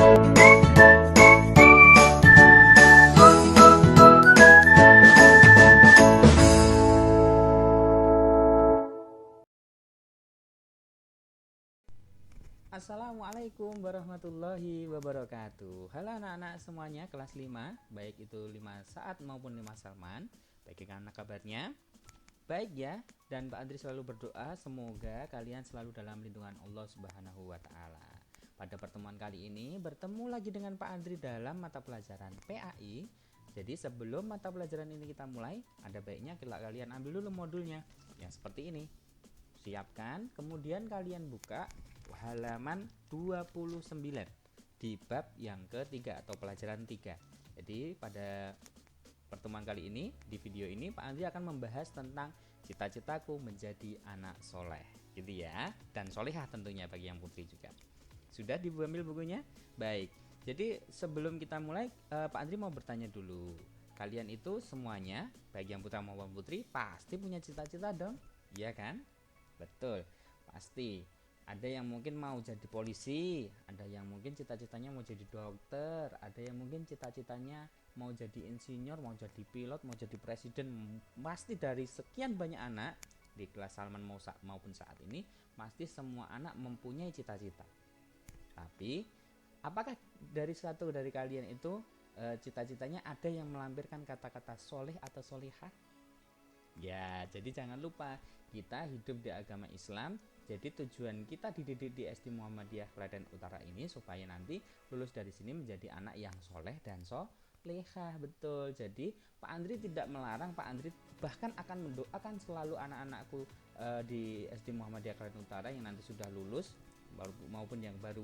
Assalamualaikum warahmatullahi wabarakatuh. Halo anak-anak semuanya kelas 5, baik itu 5 saat maupun 5 salman. Bagaimana kabarnya? Baik ya, dan Pak Andri selalu berdoa semoga kalian selalu dalam lindungan Allah Subhanahu wa taala. Pada pertemuan kali ini bertemu lagi dengan Pak Andri dalam mata pelajaran PAI. Jadi sebelum mata pelajaran ini kita mulai, ada baiknya kalian ambil dulu modulnya. Yang seperti ini. Siapkan, kemudian kalian buka halaman 29 di bab yang ketiga atau pelajaran 3. Jadi pada pertemuan kali ini, di video ini Pak Andri akan membahas tentang cita-citaku menjadi anak soleh, gitu ya, dan solehah tentunya bagi yang putri juga. Sudah diambil bukunya? Baik. Jadi sebelum kita mulai, Pak Andri mau bertanya dulu. Kalian itu semuanya, baik yang putra maupun putri, pasti punya cita-cita dong? Iya kan? Betul, pasti. Ada yang mungkin mau jadi polisi, ada yang mungkin cita-citanya mau jadi dokter, ada yang mungkin cita-citanya mau jadi insinyur, mau jadi pilot, mau jadi presiden. Pasti dari sekian banyak anak di kelas Salman maupun saat ini, pasti semua anak mempunyai cita-cita. Tapi apakah dari satu dari kalian itu cita-citanya ada yang melampirkan kata-kata soleh atau solihah? Ya, jadi jangan lupa kita hidup di agama Islam. Jadi tujuan kita dididik di SD Muhammadiyah Klaten Utara ini supaya nanti lulus dari sini menjadi anak yang soleh dan solehah. Betul. Jadi Pak Andri tidak melarang, Pak Andri bahkan akan mendoakan selalu anak-anakku di SD Muhammadiyah Klaten Utara yang nanti sudah lulus maupun yang baru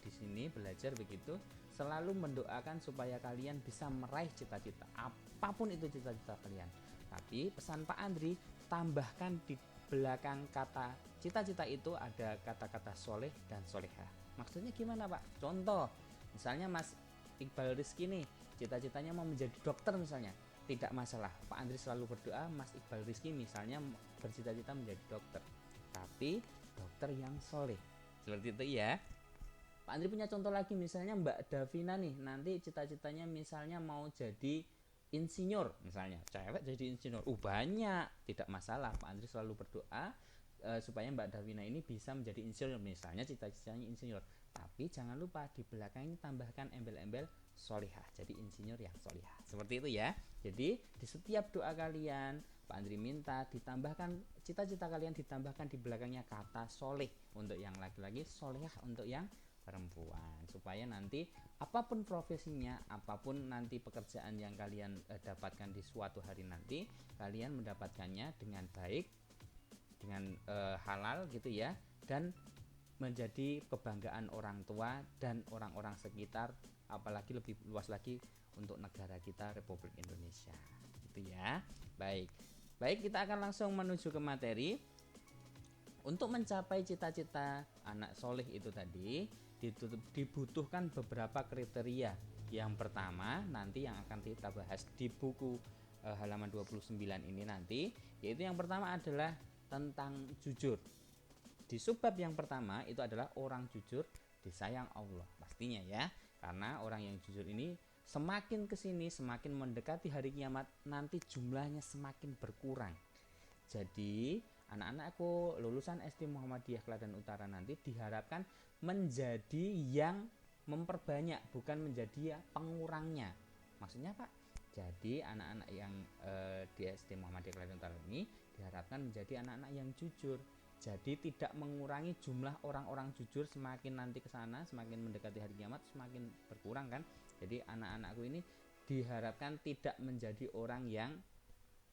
di sini belajar begitu, selalu mendoakan supaya kalian bisa meraih cita-cita apapun itu cita-cita kalian. Tapi pesan Pak Andri, tambahkan di belakang kata cita-cita itu ada kata-kata soleh dan solehah. Maksudnya gimana Pak? Contoh, misalnya Mas Iqbal Rizky nih, cita-citanya mau menjadi dokter misalnya. Tidak masalah, Pak Andri selalu berdoa Mas Iqbal Rizky misalnya bercita-cita menjadi dokter, tapi dokter yang soleh. Seperti itu ya. Pak Andri punya contoh lagi, misalnya Mbak Davina nih, nanti cita-citanya misalnya mau jadi insinyur, misalnya cewek jadi insinyur. Banyak, tidak masalah. Pak Andri selalu berdoa supaya Mbak Davina ini bisa menjadi insinyur, misalnya cita-citanya insinyur. Tapi jangan lupa di belakangnya tambahkan embel-embel solihah, jadi insinyur yang solihah. Seperti itu ya. Jadi di setiap doa kalian, Pak Andri minta ditambahkan cita-cita kalian, ditambahkan di belakangnya kata soleh untuk yang laki-laki, solihah untuk yang perempuan, supaya nanti apapun profesinya, apapun nanti pekerjaan yang kalian dapatkan di suatu hari nanti, kalian mendapatkannya dengan baik, dengan halal gitu ya, dan menjadi kebanggaan orang tua dan orang-orang sekitar, apalagi lebih luas lagi untuk negara kita Republik Indonesia, gitu ya. Baik, kita akan langsung menuju ke materi. Untuk mencapai cita-cita anak soleh itu tadi dibutuhkan beberapa kriteria. Yang pertama nanti yang akan kita bahas di buku halaman 29 ini nanti, yaitu yang pertama adalah tentang jujur. Di subbab yang pertama itu adalah orang jujur disayang Allah, pastinya ya, karena orang yang jujur ini semakin kesini, semakin mendekati hari kiamat, nanti jumlahnya semakin berkurang. Jadi anak-anakku lulusan SD Muhammadiyah Klaten Utara nanti diharapkan menjadi yang memperbanyak, bukan menjadi pengurangnya. Maksudnya Pak, jadi anak-anak yang di SD Muhammadiyah Klaten Utara ini diharapkan menjadi anak-anak yang jujur. Jadi tidak mengurangi jumlah orang-orang jujur, semakin nanti ke sana, semakin mendekati hari kiamat semakin berkurang kan. Jadi anak-anakku ini diharapkan tidak menjadi orang yang,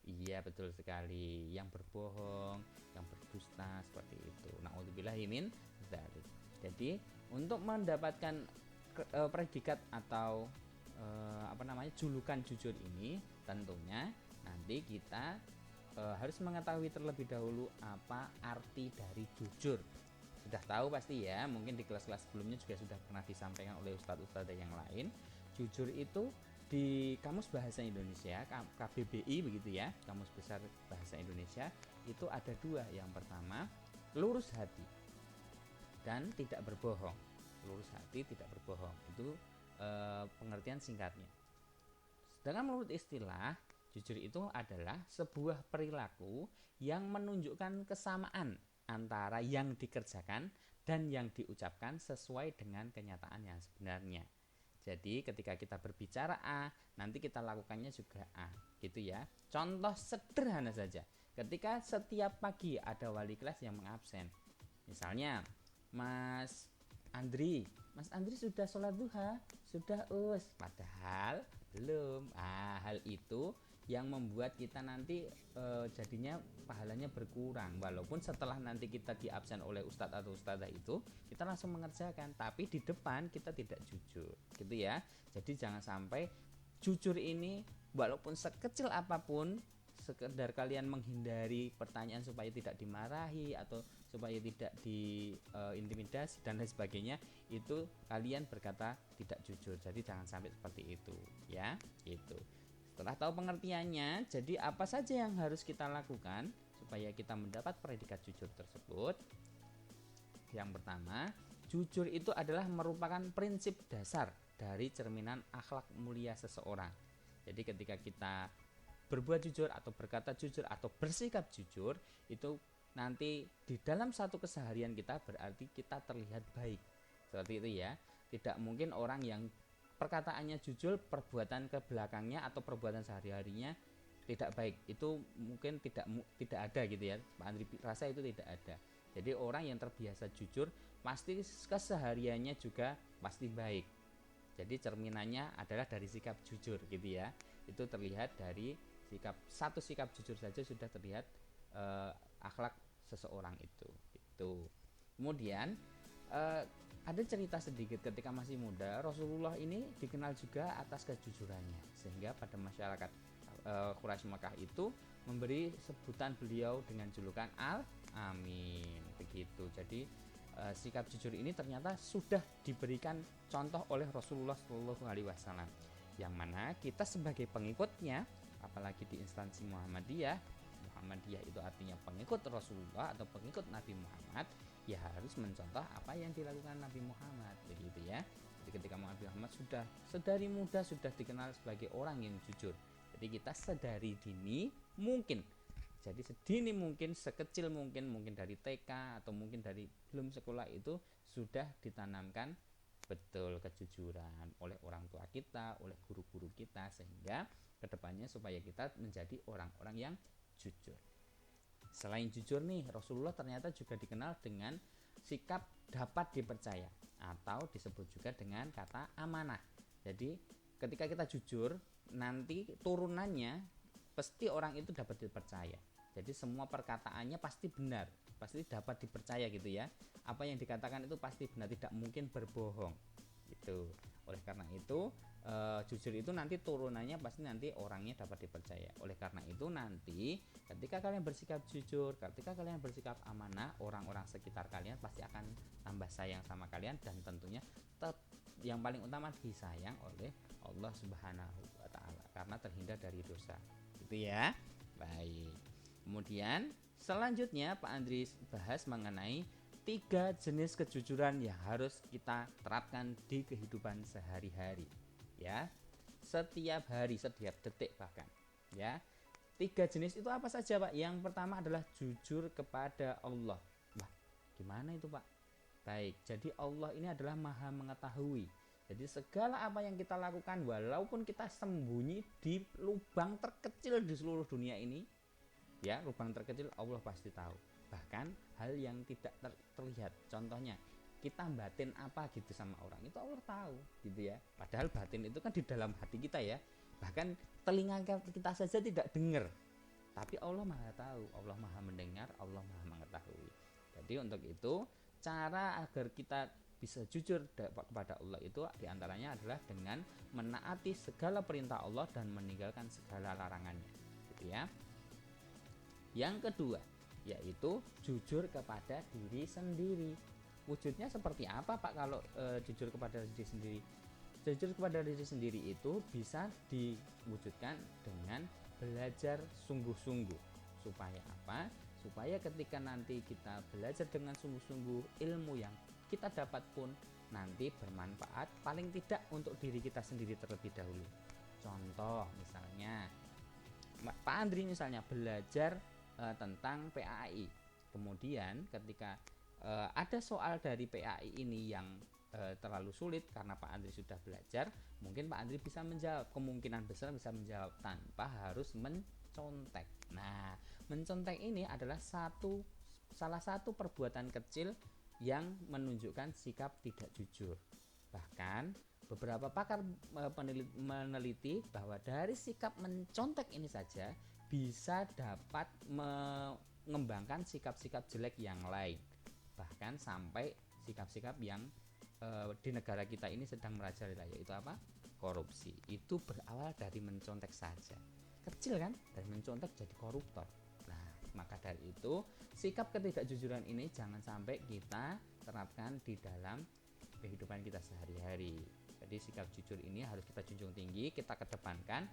iya betul sekali, yang berbohong, yang berdusta seperti itu. Na'udzubillahi min dzalik. Jadi untuk mendapatkan predikat atau julukan jujur ini, tentunya nanti kita harus mengetahui terlebih dahulu apa arti dari jujur. Sudah tahu pasti ya, mungkin di kelas-kelas sebelumnya juga sudah pernah disampaikan oleh ustadz-ustadz yang lain. Jujur itu di Kamus Bahasa Indonesia KBBI begitu ya, Kamus Besar Bahasa Indonesia, itu ada dua. Yang pertama lurus hati dan tidak berbohong. lurus hati, tidak berbohong. Itu pengertian singkatnya. Sedangkan menurut istilah, jujur itu adalah sebuah perilaku yang menunjukkan kesamaan antara yang dikerjakan dan yang diucapkan sesuai dengan kenyataan yang sebenarnya. Jadi ketika kita berbicara A, nanti kita lakukannya juga A, gitu ya. Contoh sederhana saja. Ketika setiap pagi ada wali kelas yang mengabsen. Misalnya, Mas Andri sudah sholat duha, sudah us, padahal belum. Hal itu yang membuat kita nanti jadinya pahalanya berkurang, walaupun setelah nanti kita diabsen oleh ustadz atau ustadzah itu kita langsung mengerjakan, tapi di depan kita tidak jujur, gitu ya. Jadi jangan sampai jujur ini walaupun sekecil apapun, sekedar kalian menghindari pertanyaan supaya tidak dimarahi atau supaya tidak diintimidasi dan lain sebagainya, itu kalian berkata tidak jujur. Jadi jangan sampai seperti itu ya. Itu setelah tahu pengertiannya, jadi apa saja yang harus kita lakukan supaya kita mendapat predikat jujur tersebut? Yang pertama, jujur itu adalah merupakan prinsip dasar dari cerminan akhlak mulia seseorang. Jadi ketika kita berbuat jujur atau berkata jujur atau bersikap jujur, itu nanti di dalam satu keseharian kita berarti kita terlihat baik. Seperti itu ya. Tidak mungkin orang yang perkataannya jujur, perbuatan ke belakangnya atau perbuatan sehari-harinya tidak baik. Itu mungkin tidak ada gitu ya. Pak Andri rasa itu tidak ada. Jadi orang yang terbiasa jujur pasti kesehariannya juga pasti baik. Jadi cerminannya adalah dari sikap jujur gitu ya. Itu terlihat dari satu sikap jujur saja sudah terlihat akhlak seseorang itu. Kemudian ada cerita sedikit ketika masih muda, Rasulullah ini dikenal juga atas kejujurannya, sehingga pada masyarakat Quraisy Mekah itu memberi sebutan beliau dengan julukan Al-Amin. Begitu. Jadi sikap jujur ini ternyata sudah diberikan contoh oleh Rasulullah SAW, yang mana kita sebagai pengikutnya, apalagi di instansi Muhammadiyah itu artinya pengikut Rasulullah atau pengikut Nabi Muhammad, ya harus mencontoh apa yang dilakukan Nabi Muhammad, begitu ya. Jadi ketika Nabi Muhammad sudah sedari muda sudah dikenal sebagai orang yang jujur, jadi kita sedari dini mungkin, jadi sedini mungkin, sekecil mungkin dari TK atau mungkin dari belum sekolah itu sudah ditanamkan betul kejujuran oleh orang tua kita, oleh guru-guru kita, sehingga kedepannya supaya kita menjadi orang-orang yang jujur. Selain jujur nih, Rasulullah ternyata juga dikenal dengan sikap dapat dipercaya atau disebut juga dengan kata amanah. Jadi ketika kita jujur, nanti turunannya pasti orang itu dapat dipercaya. Jadi semua perkataannya pasti benar, pasti dapat dipercaya gitu ya. Apa yang dikatakan itu pasti benar, tidak mungkin berbohong gitu. Oleh karena itu jujur itu nanti turunannya pasti nanti orangnya dapat dipercaya. Oleh karena itu nanti ketika kalian bersikap jujur, ketika kalian bersikap amanah, orang-orang sekitar kalian pasti akan tambah sayang sama kalian, dan tentunya yang paling utama disayang oleh Allah Subhanahu wa taala karena terhindar dari dosa. Gitu ya. Baik. Kemudian selanjutnya Pak Andri bahas mengenai 3 jenis kejujuran yang harus kita terapkan di kehidupan sehari-hari ya, setiap hari, setiap detik bahkan ya. 3 jenis itu apa saja Pak? Yang pertama adalah jujur kepada Allah. Wah, gimana itu Pak? Baik, jadi Allah ini adalah maha mengetahui. Jadi segala apa yang kita lakukan, walaupun kita sembunyi di lubang terkecil di seluruh dunia ini ya, lubang terkecil Allah pasti tahu. Bahkan hal yang tidak terlihat, contohnya kita batin apa gitu sama orang, itu Allah tahu gitu ya. Padahal batin itu kan di dalam hati kita ya, bahkan telinga kita saja tidak dengar, tapi Allah maha tahu, Allah maha mendengar, Allah maha mengetahui. Jadi untuk itu cara agar kita bisa jujur kepada Allah itu diantaranya adalah dengan menaati segala perintah Allah dan meninggalkan segala larangannya gitu ya. Yang kedua yaitu jujur kepada diri sendiri. Wujudnya seperti apa Pak kalau jujur kepada diri sendiri? Jujur kepada diri sendiri itu bisa diwujudkan dengan belajar sungguh-sungguh. Supaya apa? Supaya ketika nanti kita belajar dengan sungguh-sungguh, ilmu yang kita dapat pun nanti bermanfaat paling tidak untuk diri kita sendiri terlebih dahulu. Contoh misalnya Pak Andri misalnya belajar tentang PAI. Kemudian ketika ada soal dari PAI ini yang terlalu sulit karena Pak Andri sudah belajar, mungkin Pak Andri bisa menjawab, kemungkinan besar bisa menjawab tanpa harus mencontek. Nah, mencontek ini adalah salah satu perbuatan kecil yang menunjukkan sikap tidak jujur. Bahkan beberapa pakar meneliti bahwa dari sikap mencontek ini saja bisa dapat mengembangkan sikap-sikap jelek yang lain, bahkan sampai sikap-sikap yang di negara kita ini sedang merajalela, yaitu apa? Korupsi. Itu berawal dari mencontek saja. Kecil kan? Dari mencontek jadi koruptor. Nah, maka dari itu sikap ketidakjujuran ini jangan sampai kita terapkan di dalam kehidupan kita sehari-hari. Jadi sikap jujur ini harus kita junjung tinggi, kita kedepankan.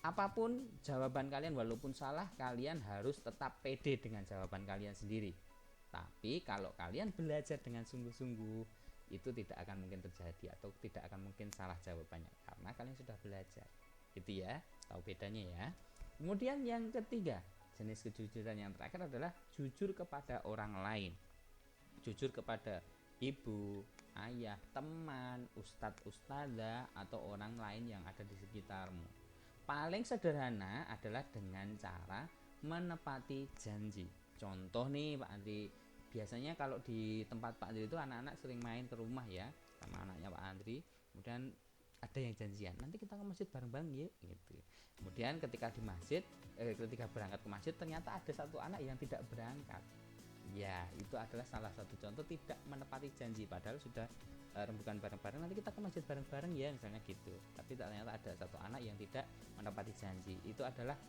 Apapun jawaban kalian, walaupun salah, kalian harus tetap pede dengan jawaban kalian sendiri. Tapi kalau kalian belajar dengan sungguh-sungguh, itu tidak akan mungkin terjadi atau tidak akan mungkin salah jawabannya karena kalian sudah belajar. Gitu ya, tahu bedanya ya. Kemudian yang ketiga, jenis kejujuran yang terakhir adalah jujur kepada orang lain. Jujur kepada ibu, ayah, teman, ustadz, ustadzah, atau orang lain yang ada di sekitarmu. Paling sederhana adalah dengan cara menepati janji. Contoh nih Pak Andri, biasanya kalau di tempat Pak Andri itu anak-anak sering main ke rumah ya sama anaknya Pak Andri, kemudian ada yang janjian nanti kita ke masjid bareng-bareng ya gitu. Kemudian ketika di masjid ketika berangkat ke masjid ternyata ada satu anak yang tidak berangkat. Ya, itu adalah salah satu contoh tidak menepati janji, padahal sudah rembukan bareng-bareng nanti kita ke masjid bareng-bareng ya misalnya gitu, tapi ternyata ada satu anak yang tidak menepati janji. Itu adalah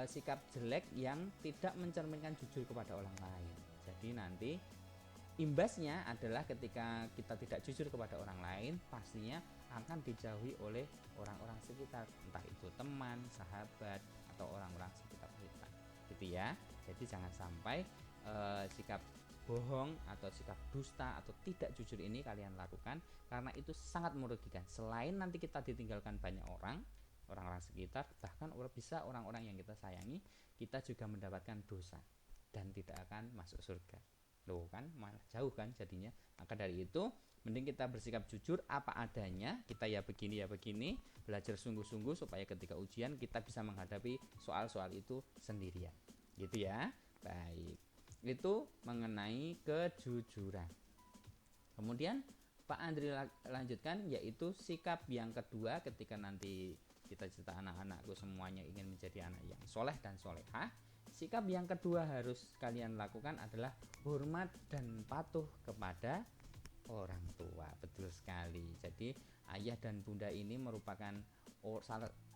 sikap jelek yang tidak mencerminkan jujur kepada orang lain. Jadi nanti imbasnya adalah ketika kita tidak jujur kepada orang lain, pastinya akan dijauhi oleh orang-orang sekitar, entah itu teman, sahabat, atau orang-orang sekitar kita, gitu ya. Jadi jangan sampai sikap bohong atau sikap dusta atau tidak jujur ini kalian lakukan, karena itu sangat merugikan. Selain nanti kita ditinggalkan banyak orang-orang sekitar, bahkan bisa orang-orang yang kita sayangi, kita juga mendapatkan dosa dan tidak akan masuk surga. Loh kan, malah jauh kan jadinya. Maka dari itu mending kita bersikap jujur apa adanya, kita ya begini, belajar sungguh-sungguh supaya ketika ujian kita bisa menghadapi soal-soal itu sendirian. Gitu ya. Baik. Itu mengenai kejujuran. Kemudian Pak Andri lanjutkan, yaitu sikap yang kedua ketika nanti cita-cita anak-anakku semuanya ingin menjadi anak yang soleh dan solehah. Sikap yang kedua harus kalian lakukan adalah hormat dan patuh kepada orang tua. Betul sekali. Jadi ayah dan bunda ini merupakan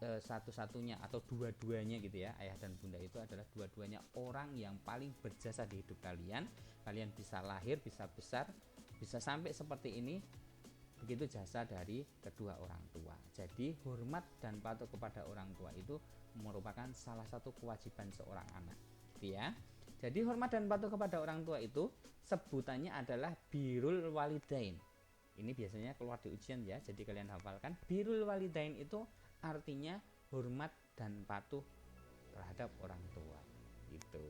satu-satunya atau dua-duanya gitu ya. Ayah dan bunda itu adalah dua-duanya orang yang paling berjasa di hidup kalian. Kalian bisa lahir, bisa besar, bisa sampai seperti ini, begitu jasa dari kedua orang tua. Jadi hormat dan patuh kepada orang tua itu merupakan salah satu kewajiban seorang anak, gitu ya. Jadi hormat dan patuh kepada orang tua itu sebutannya adalah birrul walidain. Ini biasanya keluar di ujian ya, jadi kalian hafalkan. Birrul walidain itu artinya hormat dan patuh terhadap orang tua, gitu.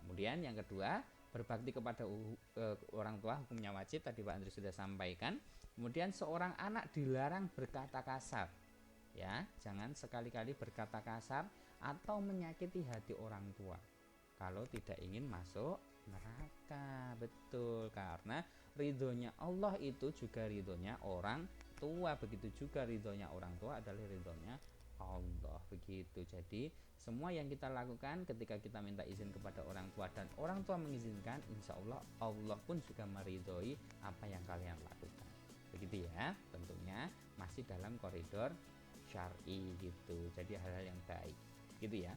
Kemudian yang kedua, berbakti kepada orang tua hukumnya wajib, tadi Pak Andri sudah sampaikan. Kemudian seorang anak dilarang berkata kasar, ya, jangan sekali-kali berkata kasar atau menyakiti hati orang tua kalau tidak ingin masuk neraka. Betul, karena ridhonya Allah itu juga ridhonya orang tua, begitu juga ridhonya orang tua adalah ridhonya Allah, begitu. Jadi semua yang kita lakukan ketika kita minta izin kepada orang tua dan orang tua mengizinkan, insya Allah Allah pun juga meridhoi apa yang kalian lakukan, begitu ya. Tentunya masih dalam koridor syar'i gitu, jadi hal-hal yang baik, gitu ya.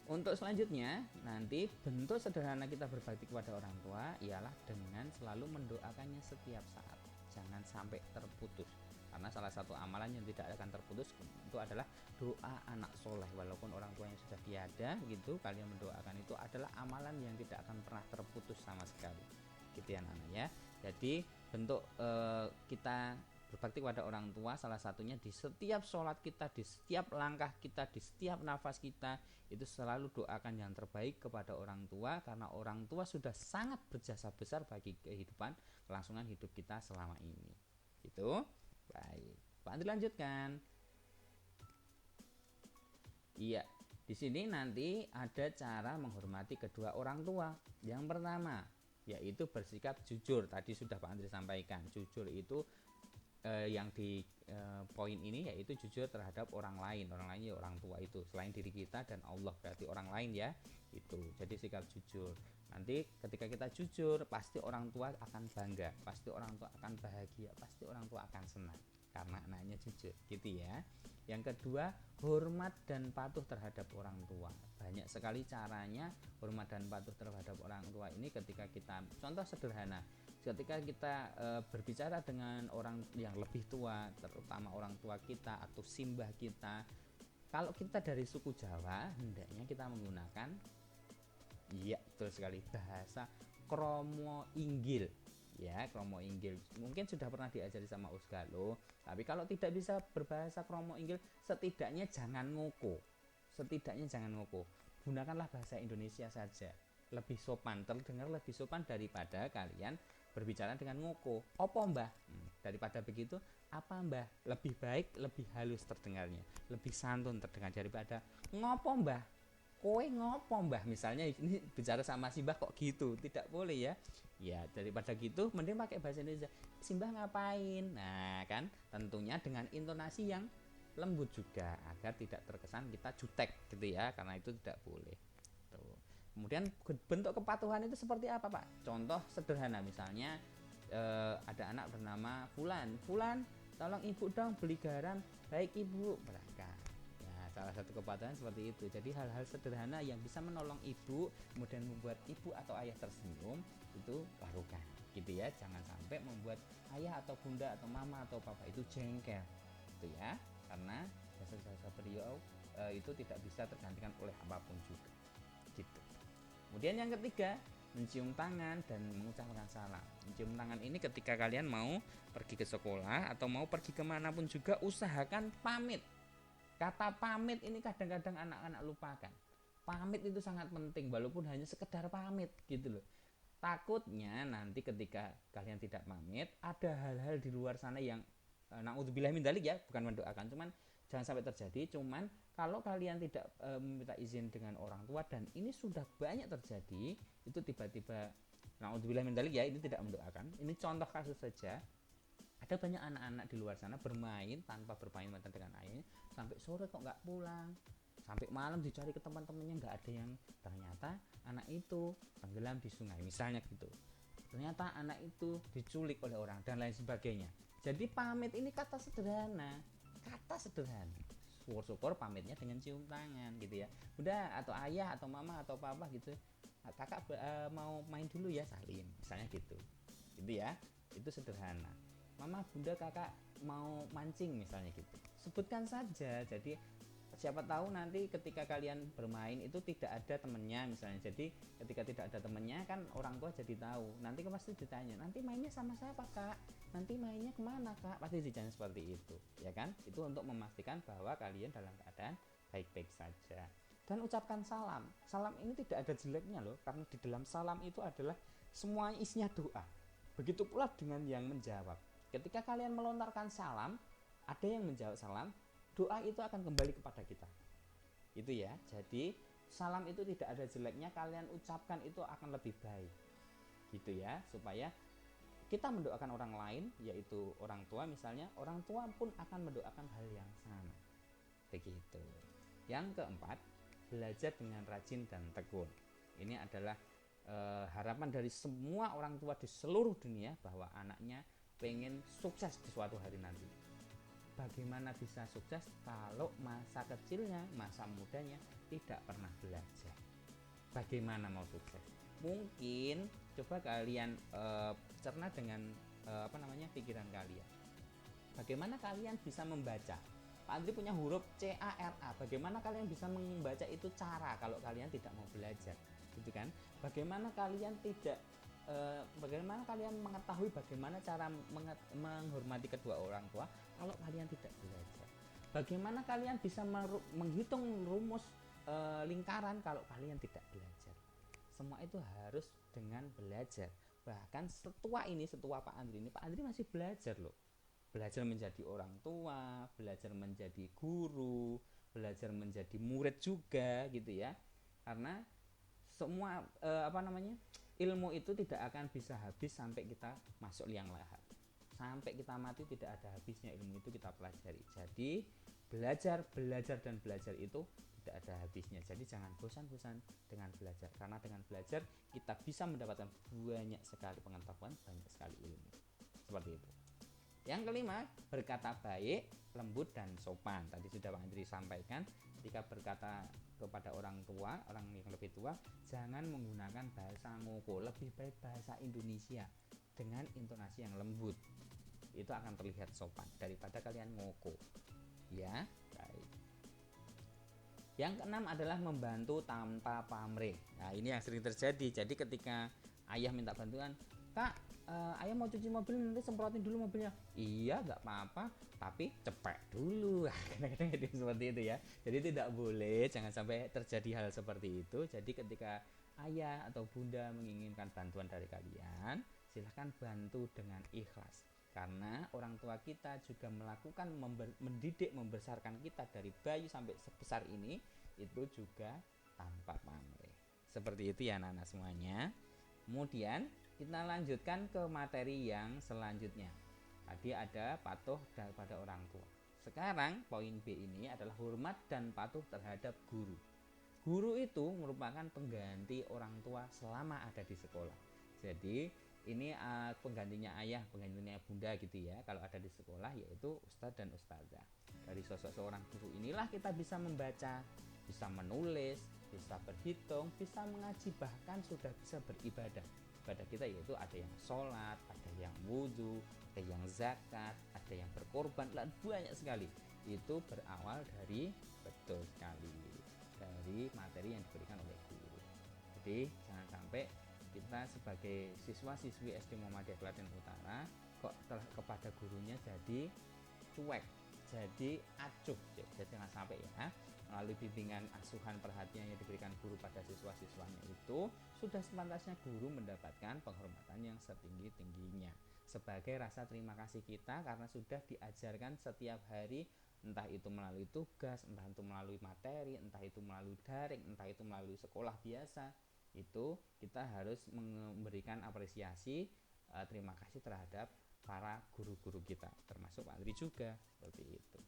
Untuk selanjutnya, nanti bentuk sederhana kita berbakti kepada orang tua ialah dengan selalu mendoakannya setiap saat. Jangan sampai terputus. Karena salah satu amalan yang tidak akan terputus itu adalah doa anak soleh. Walaupun orang tuanya sudah tiada gitu, kalian mendoakan itu adalah amalan yang tidak akan pernah terputus sama sekali. Gitu ya anak-anak ya. Jadi bentuk kita berbakti kepada orang tua salah satunya di setiap sholat kita, di setiap langkah kita, di setiap nafas kita itu selalu doakan yang terbaik kepada orang tua, karena orang tua sudah sangat berjasa besar bagi kehidupan kelangsungan hidup kita selama ini. Itu baik. Pak Andri lanjutkan. Iya, di sini nanti ada cara menghormati kedua orang tua. Yang pertama yaitu bersikap jujur. Tadi sudah Pak Andri sampaikan, jujur itu yang di poin ini yaitu jujur terhadap orang lain ya orang tua itu selain diri kita dan Allah, berarti orang lain ya itu. Jadi sikap jujur, nanti ketika kita jujur pasti orang tua akan bangga, pasti orang tua akan bahagia, pasti orang tua akan senang karena anaknya jujur gitu ya. Yang kedua, hormat dan patuh terhadap orang tua. Banyak sekali caranya hormat dan patuh terhadap orang tua ini ketika kita, contoh sederhana, ketika kita berbicara dengan orang yang lebih tua, terutama orang tua kita atau simbah kita, kalau kita dari suku Jawa hendaknya kita menggunakan, iya betul sekali, bahasa kromo inggil ya, kromo inggil. Mungkin sudah pernah diajari sama Usgalo, tapi kalau tidak bisa berbahasa kromo inggil, setidaknya jangan ngoko, gunakanlah bahasa Indonesia saja, lebih sopan, terdengar lebih sopan daripada kalian berbicara dengan ngoko. Opo mbah? Daripada begitu, apa mbah? Lebih baik, lebih halus terdengarnya, lebih santun terdengar daripada ngopo mbah? Kowe ngopo mbah? Misalnya ini bicara sama si mbah kok gitu, tidak boleh ya. Ya daripada gitu mending pakai bahasa Indonesia. Si mbah ngapain? Nah kan tentunya dengan intonasi yang lembut juga agar tidak terkesan kita jutek gitu ya, karena itu tidak boleh. Tuh. Kemudian bentuk kepatuhan itu seperti apa Pak? Contoh sederhana misalnya ada anak bernama Fulan, tolong ibu dong beli garam. Baik ibu, berangkat. Ya, salah satu kepatuhan seperti itu. Jadi hal-hal sederhana yang bisa menolong ibu, kemudian membuat ibu atau ayah tersenyum, itu lakukan gitu ya. Jangan sampai membuat ayah atau bunda atau mama atau papa itu jengkel gitu ya, karena jasa-jasa beliau itu tidak bisa tergantikan oleh apapun juga gitu. Kemudian yang ketiga, mencium tangan dan mengucapkan salam. Mencium tangan ini ketika kalian mau pergi ke sekolah atau mau pergi kemanapun juga usahakan pamit. Kata pamit ini kadang-kadang anak-anak lupakan. Pamit itu sangat penting walaupun hanya sekedar pamit gitu loh. Takutnya nanti ketika kalian tidak pamit, ada hal-hal di luar sana yang naudzubillah min dzalik ya, bukan mendoakan, cuman jangan sampai terjadi. Cuman kalau kalian tidak meminta izin dengan orang tua dan ini sudah banyak terjadi, itu tiba-tiba naudzubillah min dzalik ya, ini tidak mendoakan. Ini contoh kasus saja. Ada banyak anak-anak di luar sana bermain tanpa berpamitan dengan ayahnya, sampai sore kok nggak pulang, sampai malam dicari ke teman-temannya nggak ada, yang ternyata anak itu tenggelam di sungai misalnya gitu, ternyata anak itu diculik oleh orang dan lain sebagainya. Jadi pamit ini kata sederhana, syukur-syukur pamitnya dengan cium tangan gitu ya, udah, atau ayah atau mama atau papa gitu, kakak mau main dulu ya, salin misalnya gitu ya, itu sederhana. Mama bunda kakak mau mancing misalnya gitu, sebutkan saja. Jadi siapa tahu nanti ketika kalian bermain itu tidak ada temennya misalnya, jadi ketika tidak ada temennya kan orang tua jadi tahu, nanti pasti ditanya, nanti mainnya sama siapa kak, nanti mainnya kemana kak, pasti ditanya seperti itu ya kan. Itu untuk memastikan bahwa kalian dalam keadaan baik-baik saja. Dan ucapkan salam. Salam ini tidak ada jeleknya loh, karena di dalam salam itu adalah semuanya isinya doa. Begitu pula dengan yang menjawab. Ketika kalian melontarkan salam, ada yang menjawab salam, doa itu akan kembali kepada kita itu ya. Jadi salam itu tidak ada jeleknya, kalian ucapkan itu akan lebih baik gitu ya, supaya kita mendoakan orang lain, yaitu orang tua misalnya, orang tua pun akan mendoakan hal yang sama begitu. Yang keempat, belajar dengan rajin dan tekun. Ini adalah harapan dari semua orang tua di seluruh dunia, bahwa anaknya pengen sukses di suatu hari nanti. Bagaimana bisa sukses kalau masa kecilnya, masa mudanya tidak pernah belajar? Bagaimana mau sukses? Mungkin coba kalian cerna dengan pikiran kalian. Bagaimana kalian bisa membaca? Pak Andri punya huruf C-A-R-A. Bagaimana kalian bisa membaca itu cara kalau kalian tidak mau belajar? Gitu kan? Bagaimana kalian tidak bagaimana kalian mengetahui bagaimana cara menghormati kedua orang tua kalau kalian tidak belajar? Bagaimana kalian bisa menghitung rumus lingkaran kalau kalian tidak belajar? Semua itu harus dengan belajar. Bahkan setua Pak Andri ini, Pak Andri masih belajar loh. Belajar menjadi orang tua, belajar menjadi guru, belajar menjadi murid juga gitu ya. Karena semua ilmu itu tidak akan bisa habis sampai kita masuk liang lahat. Sampai kita mati tidak ada habisnya ilmu itu kita pelajari. Jadi belajar itu tidak ada habisnya. Jadi jangan bosan-bosan dengan belajar, karena dengan belajar kita bisa mendapatkan banyak sekali pengetahuan, banyak sekali ilmu. Seperti itu. Yang kelima, berkata baik, lembut dan sopan. Tadi sudah Pak Andri sampaikan, ketika berkata kepada orang tua, orang yang lebih tua, jangan menggunakan bahasa ngoko, lebih baik bahasa Indonesia dengan intonasi yang lembut. Itu akan terlihat sopan daripada kalian ngoko. Ya, baik. Yang keenam adalah membantu tanpa pamrih. Nah, ini yang sering terjadi. Jadi ketika ayah minta bantuan, "Kak, ayah mau cuci mobil, nanti semprotin dulu mobilnya." "Iya, nggak apa-apa, tapi cepet dulu." Kadang-kadang itu seperti itu ya. Jadi tidak boleh, jangan sampai terjadi hal seperti itu. Jadi ketika ayah atau bunda menginginkan bantuan dari kalian, silahkan bantu dengan ikhlas. Karena orang tua kita juga melakukan mendidik, membesarkan kita dari bayi sampai sebesar ini, itu juga tanpa pamrih. Seperti itu ya anak-anak semuanya. Kemudian kita lanjutkan ke materi yang selanjutnya. Tadi ada patuh kepada orang tua. Sekarang poin B ini adalah hormat dan patuh terhadap guru. Guru itu merupakan pengganti orang tua selama ada di sekolah. Jadi ini penggantinya ayah, penggantinya bunda gitu ya kalau ada di sekolah, yaitu ustadz dan ustadzah. Dari sosok seorang guru inilah kita bisa membaca, bisa menulis, bisa berhitung, bisa mengaji, bahkan sudah bisa beribadah. Ibadah kita yaitu ada yang sholat, ada yang wudhu, ada yang zakat, ada yang berkorban, dan banyak sekali. Itu berawal dari, betul sekali, dari materi yang diberikan oleh guru. Jadi jangan sampai kita sebagai siswa-siswi SD Muhammadiyah Klaten Utara kok kepada gurunya jadi cuek, jadi acuh. Jadi jangan sampai ya. Melalui bimbingan, asuhan, perhatian yang diberikan guru pada siswa-siswanya itu sudah sepantasnya guru mendapatkan penghormatan yang setinggi-tingginya sebagai rasa terima kasih kita karena sudah diajarkan setiap hari, entah itu melalui tugas, entah itu melalui materi, entah itu melalui daring, entah itu melalui sekolah biasa. Itu kita harus memberikan apresiasi, terima kasih terhadap para guru-guru kita, termasuk Pak Andri juga, seperti itu.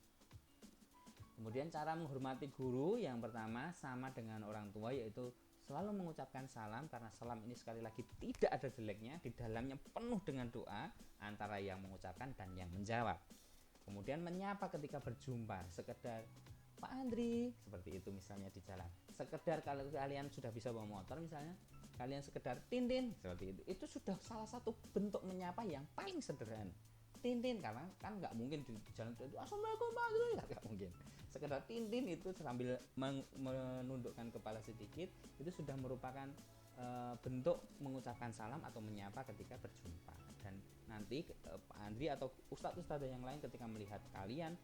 Kemudian cara menghormati guru yang pertama sama dengan orang tua, yaitu selalu mengucapkan salam, karena salam ini sekali lagi tidak ada jeleknya, di dalamnya penuh dengan doa antara yang mengucapkan dan yang menjawab. Kemudian menyapa ketika berjumpa, sekedar "Pak Andri", seperti itu misalnya di jalan. Sekedar kalau kalian sudah bisa bawa motor misalnya, kalian sekedar "Tintin", seperti itu sudah salah satu bentuk menyapa yang paling sederhana. Tintin, karena kan nggak mungkin di jalan itu "Assalamualaikum Pak Andri", nggak mungkin. Sekedar tintin itu sambil menundukkan kepala sedikit, itu sudah merupakan bentuk mengucapkan salam atau menyapa ketika berjumpa. Dan nanti Pak Andri atau ustadz-ustadz yang lain ketika melihat kalian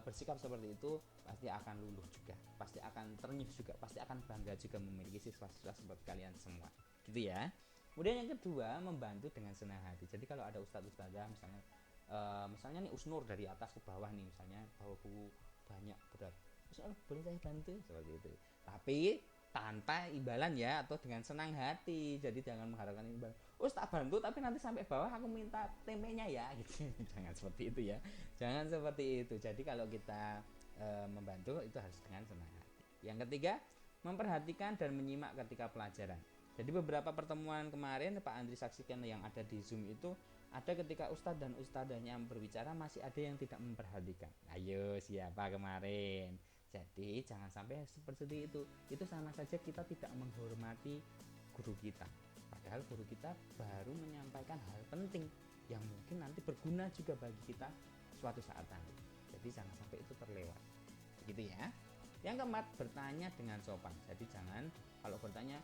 bersikap seperti itu pasti akan luluh juga, pasti akan ternyuh juga, pasti akan bangga juga memiliki siswa-siswa seperti kalian semua, gitu ya. Kemudian yang kedua, membantu dengan senang hati. Jadi kalau ada ustadz-ustadzah misalnya nih Usnur dari atas ke bawah nih, misalnya bawa buku banyak berat, boleh saya bantu, seperti itu, tapi tanpa imbalan ya, atau dengan senang hati. Jadi jangan mengharapkan imbalan, tak bantu tapi nanti sampai bawah aku minta tempenya ya gitu. Jangan seperti itu ya, jangan seperti itu. Jadi kalau kita membantu itu harus dengan senang hati. Yang ketiga, memperhatikan dan menyimak ketika pelajaran. Jadi beberapa pertemuan kemarin Pak Andri saksikan yang ada di Zoom itu, ada ketika ustadz dan ustadzahnya berbicara masih ada yang tidak memperhatikan. Ayo siapa kemarin? Jadi jangan sampai seperti itu. Itu sama saja kita tidak menghormati guru kita. Padahal guru kita baru menyampaikan hal penting yang mungkin nanti berguna juga bagi kita suatu saat nanti. Jadi jangan sampai itu terlewat. Begitu ya. Yang keempat, bertanya dengan sopan. Jadi jangan kalau bertanya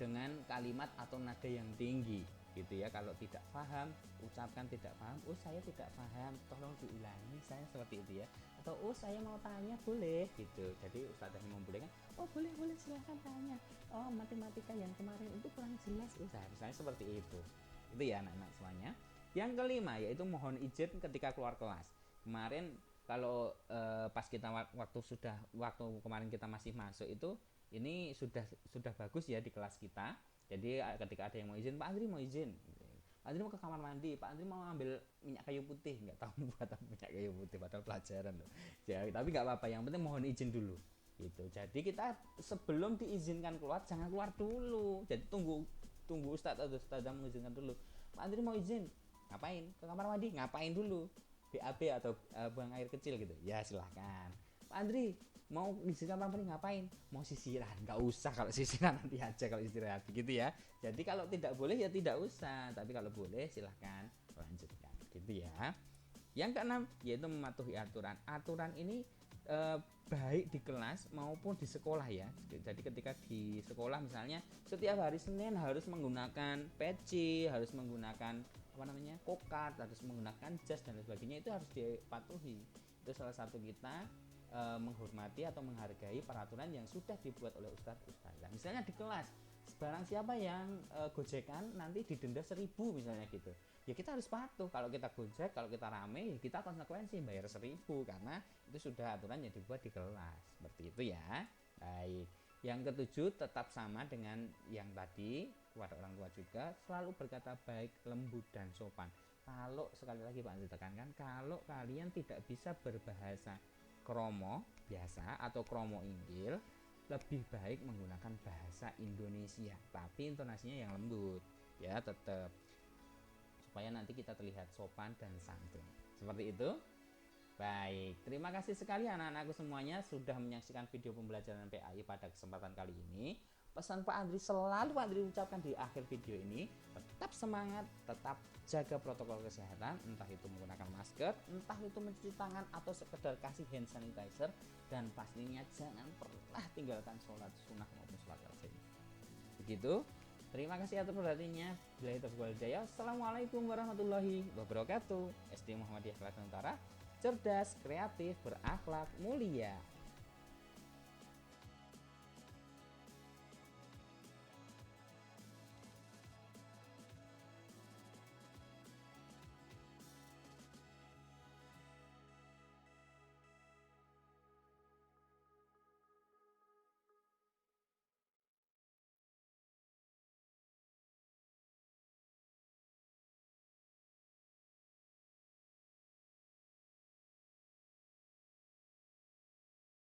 dengan kalimat atau nada yang tinggi gitu ya. Kalau tidak paham, ucapkan tidak paham, oh saya tidak paham, tolong diulangi, saya seperti itu ya. Atau oh saya mau tanya, boleh gitu. Jadi Ustazah membolehkan, oh boleh boleh silahkan tanya, oh matematika yang kemarin itu kurang jelas, misalnya seperti itu ya anak-anak semuanya. Yang kelima yaitu mohon izin ketika keluar kelas. Kemarin kalau pas kita waktu kemarin kita masih masuk itu, ini sudah bagus ya di kelas kita. Jadi ketika ada yang mau izin, Pak Andri mau izin, Pak Andri mau ke kamar mandi, Pak Andri mau ambil minyak kayu putih, nggak tahu buat apa minyak kayu putih padahal pelajaran loh ya, tapi nggak apa-apa, yang penting mohon izin dulu gitu. Jadi kita sebelum diizinkan keluar jangan keluar dulu, jadi tunggu Ustadz atau Ustadzah mengizinkan dulu. Pak Andri mau izin, ngapain? Ke kamar mandi, ngapain dulu? BAB atau buang air kecil gitu ya, silahkan. Pak Andri mau izin kamar mandi, ngapain? Mau sisiran, nggak usah, kalau sisiran nanti aja kalau istirahat gitu ya. Jadi kalau tidak boleh ya tidak usah, tapi kalau boleh silahkan lanjutkan gitu ya. Yang keenam yaitu mematuhi aturan. Aturan ini baik di kelas maupun di sekolah ya. Jadi ketika di sekolah misalnya setiap hari Senin harus menggunakan peci, harus menggunakan kokat, harus menggunakan jas dan sebagainya, itu harus dipatuhi. Itu salah satu kita menghormati atau menghargai peraturan yang sudah dibuat oleh Ustadz Ustazah. Misalnya di kelas barang siapa yang gojekan nanti didenda 1.000 misalnya gitu, ya kita harus patuh. Kalau kita gojek, kalau kita rame, ya kita konsekuensi bayar 1.000 karena itu sudah aturan yang dibuat di kelas, seperti itu ya. Baik, yang ketujuh tetap sama dengan yang tadi, kepada orang tua juga selalu berkata baik, lembut dan sopan. Kalau sekali lagi Pak Andri tekankan, kalau kalian tidak bisa berbahasa kromo biasa atau kromo inggil, lebih baik menggunakan bahasa Indonesia tapi intonasinya yang lembut ya, tetap supaya nanti kita terlihat sopan dan santun, seperti itu. Baik, terima kasih sekali anak-anakku semuanya sudah menyaksikan video pembelajaran PAI pada kesempatan kali ini. Pesan Pak Andri selalu Pak Andri ucapkan di akhir video ini, tetap semangat, tetap jaga protokol kesehatan, entah itu menggunakan masker, entah itu mencuci tangan atau sekedar kasih hand sanitizer, dan pastinya jangan pernah tinggalkan sholat sunnah maupun sholat wajib. Begitu. Terima kasih atas perhatiannya. Billahi taufiq wal hidayah. Assalamualaikum warahmatullahi wabarakatuh. SD Muhammadiyah Kelantan Utara, cerdas, kreatif, berakhlak, mulia.